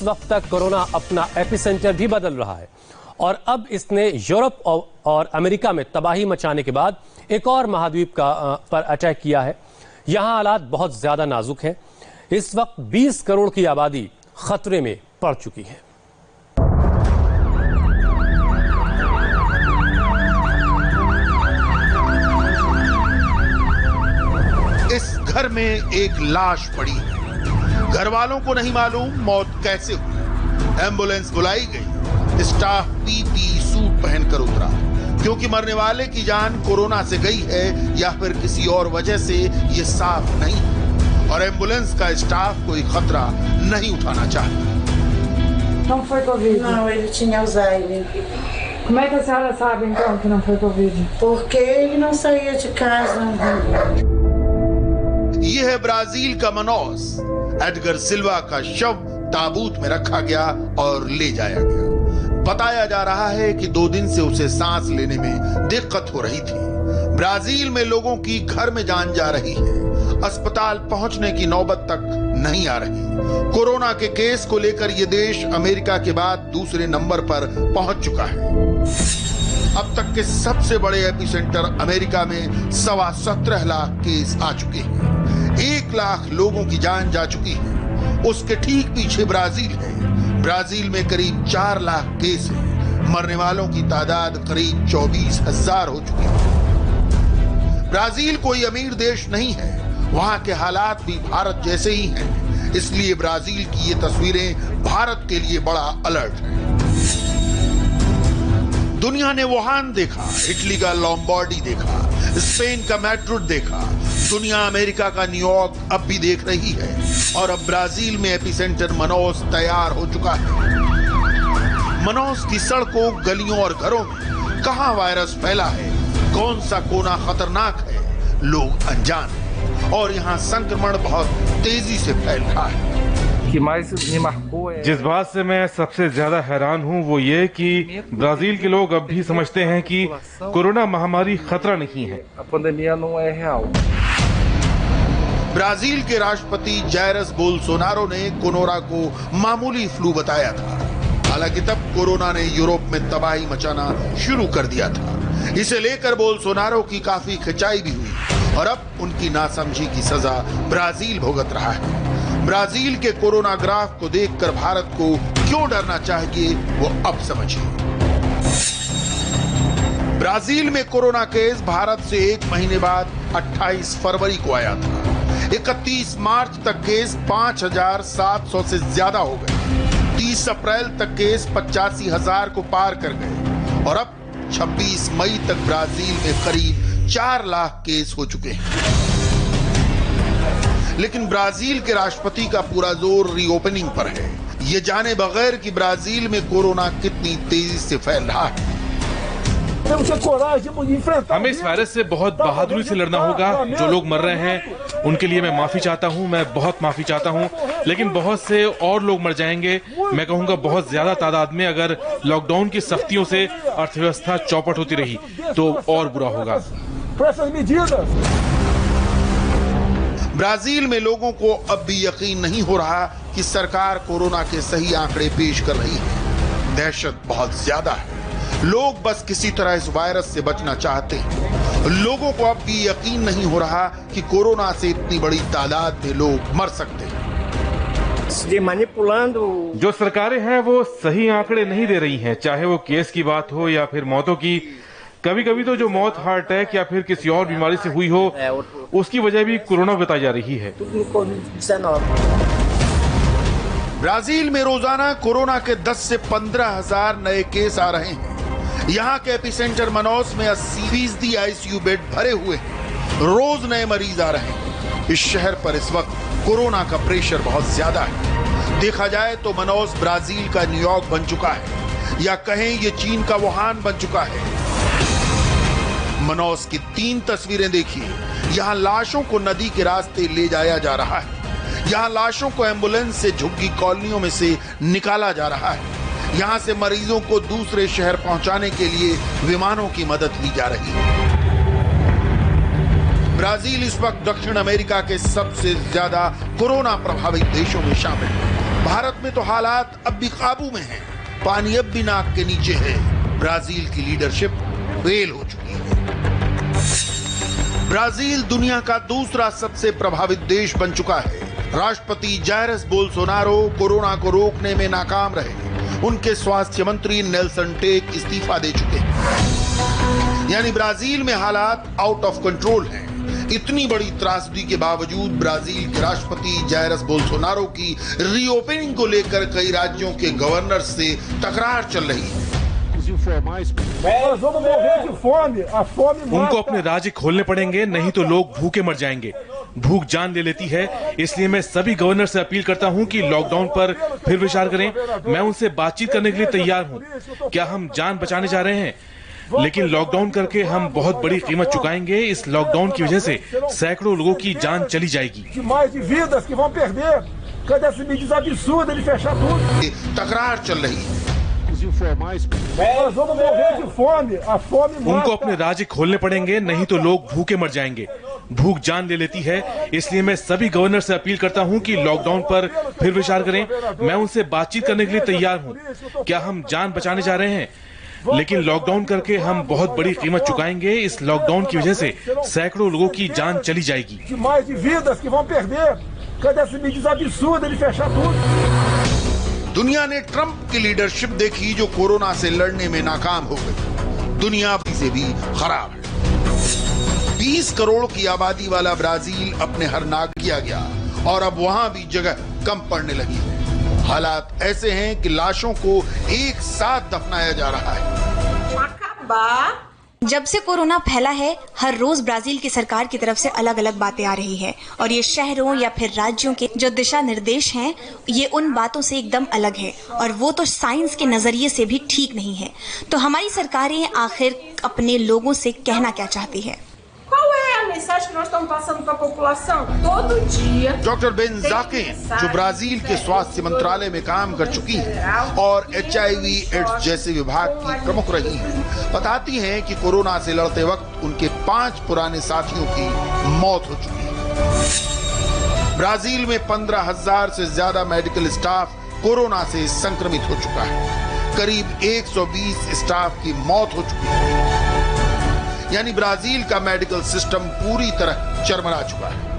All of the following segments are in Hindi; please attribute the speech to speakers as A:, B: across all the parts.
A: वक्त तक कोरोना अपना एपिसेंटर भी बदल रहा है और अब इसने यूरोप और अमेरिका में तबाही मचाने के बाद एक और महाद्वीप पर अटैक किया है। यहां हालात बहुत ज्यादा नाजुक हैं। इस वक्त 20 करोड़ की आबादी खतरे में पड़ चुकी है।
B: इस घर में एक लाश पड़ी है। घर वालों को नहीं मालूम मौत कैसे हुई। एम्बुलेंस बुलाई गई, स्टाफ पीपी सूट पहनकर उतरा, क्योंकि मरने वाले की जान कोरोना से गई है या फिर किसी और वजह से ये साफ नहीं है और एम्बुलेंस का स्टाफ कोई खतरा नहीं उठाना चाहता।
C: Não foi Covid?
D: Não, ele tinha Alzheimer.
C: Como é que a senhora sabe então que não foi Covid?
D: Porque ele não saía de casa.
B: ये है ब्राजील का मनोस। एडगर सिल्वा का शव ताबूत में रखा गया और ले जाया गया। बताया जा रहा है कि 2 दिन से उसे सांस लेने में दिक्कत हो रही थी। ब्राजील में लोगों की घर में जान जा रही है, अस्पताल पहुंचने की नौबत तक नहीं आ रही। कोरोना के केस को लेकर यह देश अमेरिका के बाद दूसरे नंबर पर पहुंच चुका है। अब तक के सबसे बड़े एपिसेंटर अमेरिका में 17.25 लाख केस आ चुके हैं। 1 लाख लोगों की जान जा चुकी है। उसके ठीक पीछे ब्राजील है। ब्राजील में करीब 4 लाख केस है। मरने वालों की तादाद करीब 24,000 हो चुकी है। ब्राजील कोई अमीर देश नहीं है, वहां के हालात भी भारत जैसे ही हैं। इसलिए ब्राजील की ये तस्वीरें भारत के लिए बड़ा अलर्ट है। दुनिया ने वुहान देखा, इटली का लोम्बार्डी देखा, स्पेन का मैड्रिड देखा। दुनिया अमेरिका का न्यूयॉर्क अब भी देख रही है और अब ब्राजील में एपिसेंटर मनोस तैयार हो चुका है। मनोस की सड़कों, गलियों और घरों में कहां वायरस फैला है, कौन सा कोना खतरनाक है, लोग अनजान हैं और यहाँ संक्रमण बहुत तेजी से फैल रहा है।
E: जिस बात से मैं सबसे ज्यादा हैरान हूँ वो ये कि ब्राजील के लोग अब भी समझते हैं कि कोरोना महामारी खतरा नहीं है।
B: ब्राजील के राष्ट्रपति जायरस बोल्सोनारो ने कोरोना को मामूली फ्लू बताया था। हालांकि तब कोरोना ने यूरोप में तबाही मचाना शुरू कर दिया था। इसे लेकर बोल्सोनारो की काफी खिंचाई भी हुई और अब उनकी नासमझी की सजा ब्राजील भुगत रहा है। ब्राजील के कोरोना ग्राफ को देखकर भारत को क्यों डरना चाहिए वो अब समझिए। ब्राजील में कोरोना केस भारत से 1 महीने बाद 28 फरवरी को आया था। 31 मार्च तक केस 5,700 से ज्यादा हो गए। 30 अप्रैल तक केस 85,000 को पार कर गए और अब 26 मई तक ब्राजील में करीब 4 लाख केस हो चुके हैं। लेकिन ब्राजील के राष्ट्रपति का पूरा जोर रीओपनिंग पर है, ये जाने बगैर कि ब्राजील में कोरोना कितनी तेजी से फैल रहा है।
E: हमें इस वायरस से बहुत बहादुरी से लड़ना होगा। जो लोग मर रहे हैं उनके लिए मैं माफी चाहता हूं, मैं बहुत माफी चाहता हूं, लेकिन बहुत से और लोग मर जाएंगे। मैं कहूंगा बहुत ज्यादा तादाद में। अगर लॉकडाउन की सख्तियों से अर्थव्यवस्था चौपट होती रही तो और बुरा होगा।
B: ब्राजील में लोगों को अब भी यकीन नहीं हो रहा कि सरकार कोरोना के सही आंकड़े पेश कर रही है। दहशत बहुत ज्यादा है। लोग बस किसी तरह इस वायरस से बचना चाहते हैं। लोगों को अब भी यकीन नहीं हो रहा कि कोरोना से इतनी बड़ी तादाद में लोग मर सकते हैं।
E: जो सरकारें हैं वो सही आंकड़े नहीं दे रही हैं, चाहे वो केस की बात हो या फिर मौतों की। कभी कभी तो जो मौत हार्ट अटैक या फिर किसी और बीमारी से हुई हो उसकी वजह भी कोरोना बताई जा रही है।
B: ब्राजील में रोजाना कोरोना के 10 से 15,000 नए केस आ रहे हैं। यहाँ के एपिसेंटर मनोस में 80% आईसीयू बेड भरे हुए हैं। रोज नए मरीज आ रहे हैं। इस शहर पर इस वक्त कोरोना का प्रेशर बहुत ज्यादा है। देखा जाए तो मनोस ब्राजील का न्यूयॉर्क बन चुका है या कहें ये चीन का वुहान बन चुका है। मनोस की 3 तस्वीरें देखिए। यहाँ लाशों को नदी के रास्ते ले जाया जा रहा है। यहाँ लाशों को एम्बुलेंस से झुग्गी कॉलोनियों में से निकाला जा रहा है। यहाँ से मरीजों को दूसरे शहर पहुंचाने के लिए विमानों की मदद ली जा रही है। ब्राजील इस वक्त दक्षिण अमेरिका के सबसे ज्यादा कोरोना प्रभावित देशों में शामिल है। भारत में तो हालात अब भी काबू में हैं, पानी अब भी नाक के नीचे है। ब्राजील की लीडरशिप फेल हो चुकी है। ब्राजील दुनिया का दूसरा सबसे प्रभावित देश बन चुका है। राष्ट्रपति जायरस बोल्सोनारो कोरोना को रोकने में नाकाम रहे। उनके स्वास्थ्य मंत्री नेल्सन टेक इस्तीफा दे चुके हैं। यानी ब्राजील में हालात आउट ऑफ कंट्रोल हैं। इतनी बड़ी त्रासदी के बावजूद ब्राजील के राष्ट्रपति जायरस बोल्सोनारो की रीओपनिंग को लेकर कई राज्यों के गवर्नर से तकरार चल रही है।
E: उनको अपने राज्य खोलने पड़ेंगे, नहीं तो लोग भूखे मर जाएंगे। भूख जान ले लेती है, इसलिए मैं सभी गवर्नर से अपील करता हूं कि लॉकडाउन पर फिर विचार करें। मैं उनसे बातचीत करने के लिए तैयार हूं। क्या हम जान बचाने जा रहे हैं? लेकिन लॉकडाउन करके हम बहुत बड़ी कीमत चुकाएंगे। इस लॉकडाउन की वजह से सैकड़ों लोगों की जान चली जाएगी।
B: तकरार चल रही है।
E: उनको अपने राज्य खोलने पड़ेंगे, नहीं तो लोग भूखे मर जाएंगे। भूख जान ले लेती है, इसलिए मैं सभी गवर्नर से अपील करता हूं कि लॉकडाउन पर फिर विचार करें। मैं उनसे बातचीत करने के लिए तैयार हूं। क्या हम जान बचाने जा रहे हैं? लेकिन लॉकडाउन करके हम बहुत बड़ी कीमत चुकाएंगे। इस लॉकडाउन की वजह से सैकड़ों लोगों की जान चली जाएगी।
B: दुनिया ने ट्रंप की लीडरशिप देखी जो कोरोना से लड़ने में नाकाम हो गई। दुनिया से भी खराब है। 20 करोड़ की आबादी वाला ब्राजील अपने हर नाक किया गया और अब वहां भी जगह कम पड़ने लगी है। हालात ऐसे हैं कि लाशों को एक साथ दफनाया जा रहा है।
F: जब से कोरोना फैला है, हर रोज ब्राजील की सरकार की तरफ से अलग अलग बातें आ रही है और ये शहरों या फिर राज्यों के जो दिशा निर्देश हैं, ये उन बातों से एकदम अलग है और वो तो साइंस के नजरिए से भी ठीक नहीं है। तो हमारी सरकारें आखिर अपने लोगों से कहना क्या चाहती है?
B: डॉक्टर बेनजाकिन, जो ब्राजील के स्वास्थ्य मंत्रालय में काम कर चुकी है और HIV एड्स जैसे विभाग की प्रमुख रही हैं, बताती हैं कि कोरोना से लड़ते वक्त उनके 5 पुराने साथियों की मौत हो चुकी है। ब्राजील में 15,000 से ज्यादा मेडिकल स्टाफ कोरोना से संक्रमित हो चुका है। करीब 120 स्टाफ की मौत हो चुकी है। यानी ब्राजील का मेडिकल सिस्टम पूरी तरह चरमरा चुका है।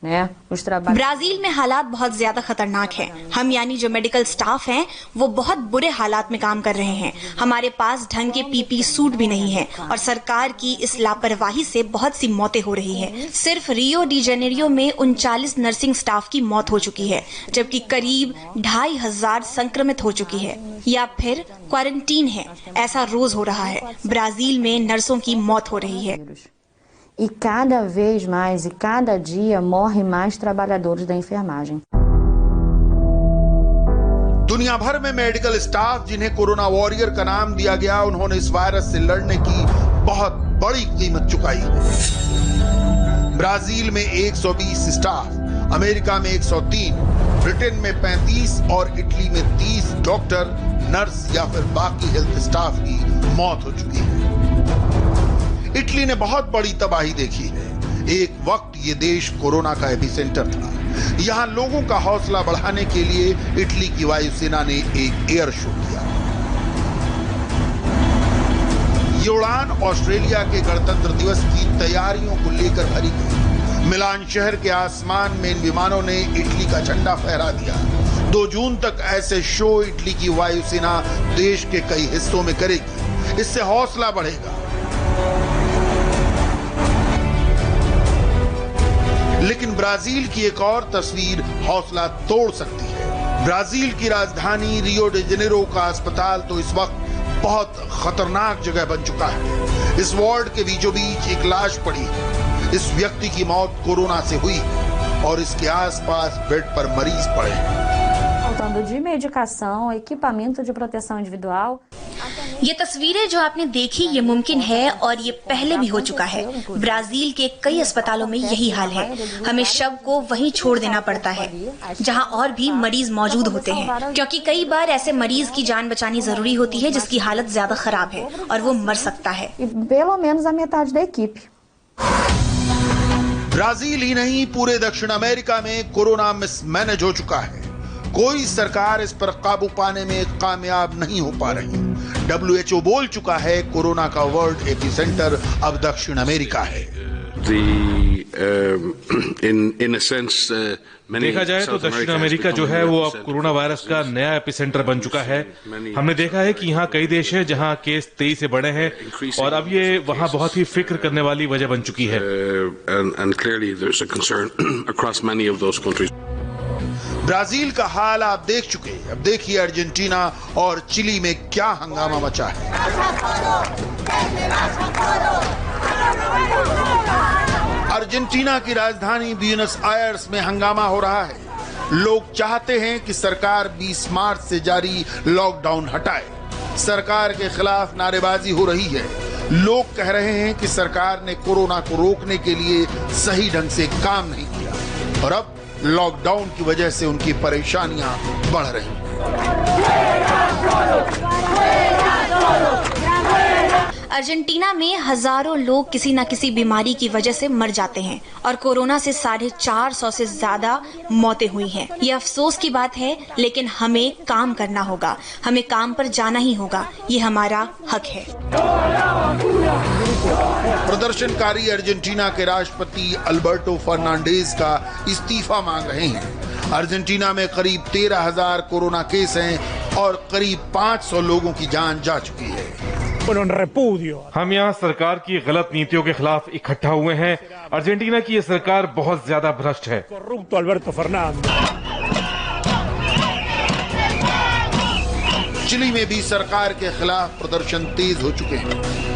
F: ब्राजील में हालात बहुत ज्यादा खतरनाक हैं। हम यानी जो मेडिकल स्टाफ हैं वो बहुत बुरे हालात में काम कर रहे हैं। हमारे पास ढंग के PP सूट भी नहीं है और सरकार की इस लापरवाही से बहुत सी मौतें हो रही हैं। सिर्फ रियो डी जेनेरियो में 39 नर्सिंग स्टाफ की मौत हो चुकी है, जबकि करीब 2,500 संक्रमित हो चुकी है या फिर क्वारंटीन है। ऐसा रोज हो रहा है। ब्राजील में नर्सों की मौत हो रही है।
G: E cada vez mais, e cada dia, morrem mais trabalhadores da enfermagem.
B: दुनिया भर में मेडिकल स्टाफ, जिन्हें कोरोना वॉरियर का नाम दिया गया, उन्होंने इस वायरस से लड़ने की बहुत बड़ी कीमत चुकाई है। ब्राजील में 120 स्टाफ, अमेरिका में 103, ब्रिटेन में 35 और इटली में 30 डॉक्टर, नर्स या फिर बाकी हेल्थ स्टाफ की मौत हो चुकी है। इटली ने बहुत बड़ी तबाही देखी है। एक वक्त ये देश कोरोना का एपिसेंटर था। यहाँ लोगों का हौसला बढ़ाने के लिए इटली की वायुसेना ने एक एयर शो किया। ये उड़ान ऑस्ट्रेलिया के गणतंत्र दिवस की तैयारियों को लेकर भरी गई। मिलान शहर के आसमान में इन विमानों ने इटली का झंडा फहरा दिया। 2 जून तक ऐसे शो इटली की वायुसेना देश के कई हिस्सों में करेगी। इससे हौसला बढ़ेगा। लेकिन ब्राजील की एक और तस्वीर हौसला तोड़ सकती है। ब्राजील की राजधानी रियो डी जेनेरो का अस्पताल तो इस वक्त बहुत खतरनाक जगह बन चुका है। इस वार्ड के बीचों बीच एक लाश पड़ी है। इस व्यक्ति की मौत कोरोना से हुई है और इसके आसपास बेड पर मरीज पड़े हैं।
G: Faltando de medicação, equipamento de proteção individual.
F: ये तस्वीरें जो आपने देखी, ये मुमकिन है और ये पहले भी हो चुका है। ब्राजील के कई अस्पतालों में यही हाल है। हमें शव को वहीं छोड़ देना पड़ता है जहां और भी मरीज मौजूद होते हैं, क्योंकि कई बार ऐसे मरीज की जान बचानी जरूरी होती है जिसकी हालत ज्यादा खराब है और वो मर सकता है।
G: E pelo menos a metade da equipe.
B: Brazil ही नहीं, पूरे दक्षिण अमेरिका में कोरोना मिसमैनेज हो चुका है। कोई सरकार इस पर काबू पाने में कामयाब नहीं हो पा रही। WHO बोल चुका है कोरोना का वर्ल्ड एपिसेंटर अब दक्षिण अमेरिका है।
E: देखा जाए तो दक्षिण अमेरिका जो है वो अब कोरोना वायरस का नया एपिसेंटर बन चुका है। हमने देखा है कि यहाँ कई देश हैं जहाँ केस तेजी से बढ़े हैं और अब ये वहाँ बहुत ही फिक्र करने वाली वजह बन चुकी है।
B: ब्राजील का हाल आप देख चुके, अब देखिए अर्जेंटीना और चिली में क्या हंगामा मचा है। अर्जेंटीना की राजधानी ब्यूनस आयर्स में हंगामा हो रहा है। लोग चाहते हैं कि सरकार 20 मार्च से जारी लॉकडाउन हटाए। सरकार के खिलाफ नारेबाजी हो रही है। लोग कह रहे हैं कि सरकार ने कोरोना को रोकने के लिए सही ढंग से काम नहीं किया और अब लॉकडाउन की वजह से उनकी परेशानियां बढ़ रही हैं।
F: अर्जेंटीना में हजारों लोग किसी न किसी बीमारी की वजह से मर जाते हैं और कोरोना से 450 से ज्यादा मौतें हुई हैं। ये अफसोस की बात है, लेकिन हमें काम करना होगा, हमें काम पर जाना ही होगा, ये हमारा हक है।
B: प्रदर्शनकारी अर्जेंटीना के राष्ट्रपति अल्बर्टो फर्नांडेज का इस्तीफा मांग रहे हैं। अर्जेंटीना में करीब 13,000 कोरोना केस हैं और करीब 500 लोगों की जान जा चुकी है।
E: हम यहाँ सरकार की गलत नीतियों के खिलाफ इकट्ठा हुए हैं। अर्जेंटीना की ये सरकार बहुत ज्यादा भ्रष्ट है।
B: चिली में भी सरकार के खिलाफ प्रदर्शन तेज हो चुके हैं।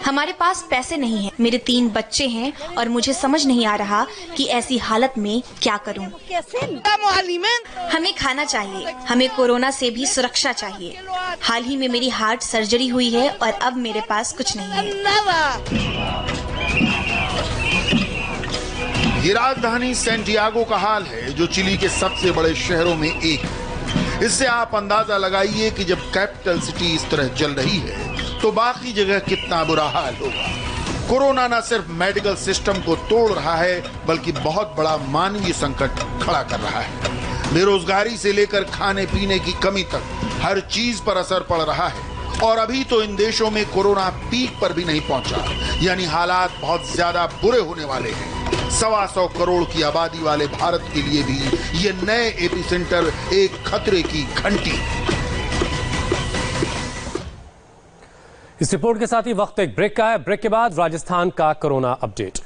F: हमारे पास पैसे नहीं हैं, मेरे 3 बच्चे हैं और मुझे समझ नहीं आ रहा कि ऐसी हालत में क्या करूं। हमें खाना चाहिए, हमें कोरोना से भी सुरक्षा चाहिए। हाल ही में मेरी हार्ट सर्जरी हुई है और अब मेरे पास कुछ नहीं है।
B: ये राजधानी सैंटियागो का हाल है, जो चिली के सबसे बड़े शहरों में एक है। इससे आप अंदाजा लगाइए कि जब कैपिटल सिटी इस तरह जल रही है तो बाकी जगह कितना बुरा हाल होगा। कोरोना न सिर्फ मेडिकल सिस्टम को तोड़ रहा है, बल्कि बहुत बड़ा मानवीय संकट खड़ा कर रहा है। बेरोजगारी से लेकर खाने पीने की कमी तक हर चीज पर असर पड़ रहा है और अभी तो इन देशों में कोरोना पीक पर भी नहीं पहुंचा, यानी हालात बहुत ज्यादा बुरे होने वाले हैं। 125 करोड़ की आबादी वाले भारत के लिए भी ये नए एपिसेंटर एक खतरे की घंटी।
A: इस रिपोर्ट के साथ ही वक्त एक ब्रेक का है। ब्रेक के बाद राजस्थान का कोरोना अपडेट।